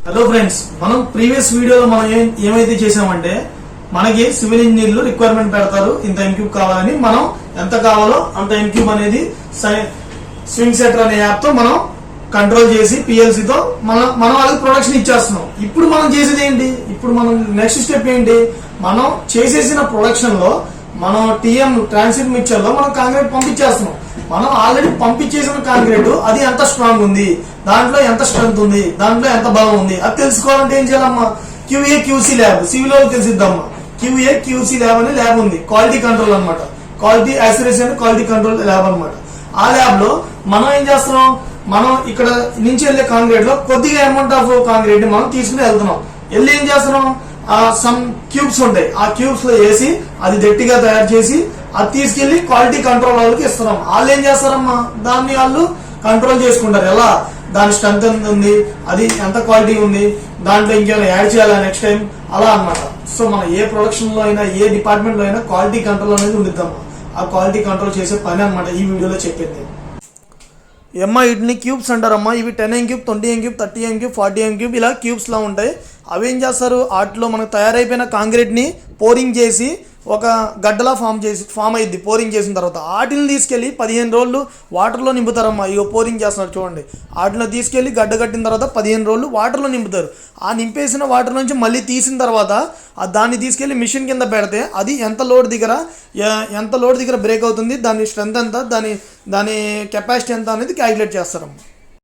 Hello friends, మనం previous వీడియోలో మనం ఏమైతే చేసామంటే మనకి సివిల్ ఇంజనీర్లు రిక్వైర్మెంట్ పెడతారు, ఇంత ఎంక్యూబ్ కావాలని. మనం ఎంత కావాలో అంత ఎంక్యూబ్ అనేది స్వింగ్ సెటర్ అనే యాప్ తో మనం కంట్రోల్ చేసి పిఎల్సీతో మనం వాళ్ళకి ప్రొడక్షన్ ఇచ్చేస్తున్నాం. ఇప్పుడు మనం చేసేది ఏంటి? ఇప్పుడు మనం నెక్స్ట్ స్టెప్ ఏంటి? మనం చేసేసిన ప్రొడక్షన్ లో మనం టీఎం ట్రాన్సిట్ మిక్చర్ లో మనం కాంక్రీట్ పంపించేస్తున్నాం. మనం ఆల్రెడీ పంపించేసిన కాంక్రీట్ అది ఎంత స్ట్రాంగ్ ఉంది, దాంట్లో ఎంత స్ట్రెంత్ ఉంది, దాంట్లో ఎంత బలం ఉంది, అది తెలుసుకోవాలంటే ఏం చేయాలమ్మా? క్యూఏ క్యూసీ ల్యాబ్, సివిల్ వాళ్ళకి తెలిసిద్దమ్మా. క్యూఏ క్యూసీ ల్యాబ్ అనే ల్యాబ్ ఉంది, క్వాలిటీ కంట్రోల్ అనమాట. Quality assurance and quality control lab అనమాట. ఆ ల్యాబ్ లో మనం ఏం చేస్తున్నాం? మనం ఇక్కడ నుంచి వెళ్లే కాంక్రీట్ లో కొద్దిగా అమౌంట్ ఆఫ్ కాంక్రీట్ ని మనం తీసుకుని వెళ్తున్నాం. వెళ్ళి ఏం చేస్తున్నాం? సమ్ క్యూబ్స్ ఉంటాయి, ఆ క్యూబ్స్ లో వేసి అది గట్టిగా తయారు చేసి అది తీసుకెళ్లి క్వాలిటీ కంట్రోల్ వాళ్ళకి ఇస్తున్నాం. వాళ్ళు ఏం చేస్తారమ్మా? దాన్ని వాళ్ళు కంట్రోల్ చేసుకుంటారు. ఎలా? దాని స్ట్రెంత్ ఎంత ఉంది, అది ఎంత క్వాలిటీ ఉంది, దాంట్లో ఇంకేమైనా యాడ్ చేయాలా నెక్స్ట్ టైం, అలా అనమాట. సో మనం ఏ ప్రొడక్షన్ లో అయినా ఏ డిపార్ట్మెంట్ లో అయినా క్వాలిటీ కంట్రోల్ అనేది ఉండిద్దమ్మా. ఆ క్వాలిటీ కంట్రోల్ చేసే పని అనమాట ఈ వీడియోలో చెప్పింది. వీటిని క్యూబ్స్ అంటారమ్మా. ఇవి 10 ఎంక్యూబ్, 20 ఎంక్యూబ్, 30 ఎంక్యూబ్, 40 ఎంక్యూబ్ ఇలా క్యూబ్స్ లా ఉంటాయి. అవి ఏం చేస్తారు? వాటిలో మనకు తయారైపోయిన కాంక్రీట్ ని పోరింగ్ చేసి ఒక గడ్డలా ఫామ్ అయ్యింది. పోరింగ్ చేసిన తర్వాత వాటిని తీసుకెళ్లి 15 రోజులు వాటర్లో నింపుతారమ్మా. ఇగో పోరింగ్ చేస్తున్నారు చూడండి. వాటిలో తీసుకెళ్లి గడ్డ కట్టిన తర్వాత 15 రోజులు వాటర్లో నింపుతారు. ఆ నింపేసిన వాటర్ నుంచి మళ్ళీ తీసిన తర్వాత దాన్ని తీసుకెళ్లి మిషన్ కింద పెడితే అది ఎంత లోడ్ దగ్గర బ్రేక్ అవుతుంది, దాని స్ట్రెంత్ ఎంత, దాని కెపాసిటీ ఎంత అనేది క్యాలిక్యులేట్ చేస్తారమ్మా.